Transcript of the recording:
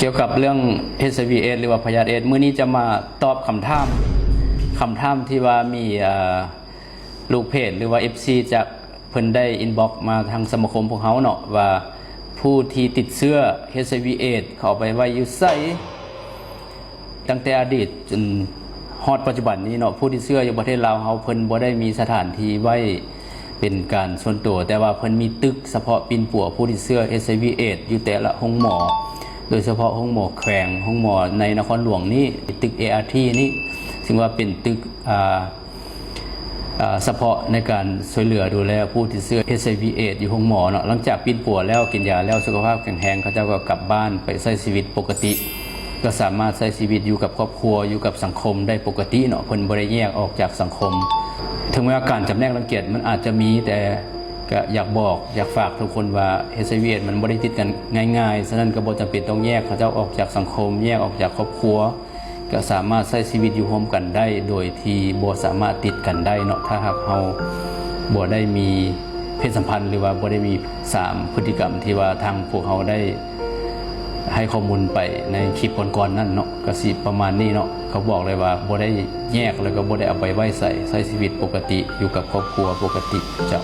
กี่ยวกับเรื่อง HIV เอดส์หรือว่าพยาธิเอดส์มื้อนี้จะมาตอบคำถามที่ว่ามีลูกเพจหรือว่า FC จากเพิ่นได้อินบ็อกซ์มาทางสมาคมพวกเฮาเนาะว่าผู้ที่ติดเชื้อ HIV เอดส์เข้าไปไว้อยู่ไสตั้งแต่อดีตจนฮอดปัจจุบันนี้เนาะผู้ที่เชื้ออยู่ประเทศลาวเฮาเพิ่นบ่ได้มีสถานที่ไว้เป็นการส่วนตัวแต่ว่าเพิ่นมีตึกเฉพาะปิ่นปัวผู้ที่เชื้อ HIV เอดส์อยู่แต่ละโรงหมอโดยเฉพาะห้องหมอแขวงห้องหมอในนครหลวงนี้ตึก ART นี่ซึ่งว่าเป็นตึกเฉพาะในการช่วยเหลือดูแลผู้ติดเชื้อ HIV เอดส์อยู่ห้องหมอเนาะหลังจากปิ้นปัวแล้วกินยาแล้วสุขภาพแข็งแรงเขาเจ้าก็กลับบ้านไปใช้ชีวิตปกติก็สามารถใช้ชีวิตอยู่กับครอบครัวอยู่กับสังคมได้ปกติเนาะเพิ่นบ่ได้แยกออกจากสังคมถึงแม้ว่าการจำแนกรังเกียจมันอาจจะมีแต่ก็อยากฝากทุกคนว่า HIV มันบ่ได้ติดกันง่ายๆฉะนั้นก็บ่จำเป็นต้องแยกเขาเจ้าออกจากสังคมแยกออกจากครอบครัวก็สามารถใช้ชีวิตอยู่ร่วมกันได้โดยที่บ่สามารถติดกันได้เนาะถ้าหากเฮาบ่ได้มีเพศสัมพันธ์หรือว่าบ่ได้มี3พฤติกรรมที่ว่าทางพวกเฮาได้ให้ข้อมูลไปในคลิปก่อนๆนั่นเนาะก็สิประมาณนี้เนาะเขาบอกเลยว่าบ่ได้แยกแล้วก็บ่ได้เอาไปไว้ใช้ชีวิตปกติอยู่กับครอบครัวปกติเจ้า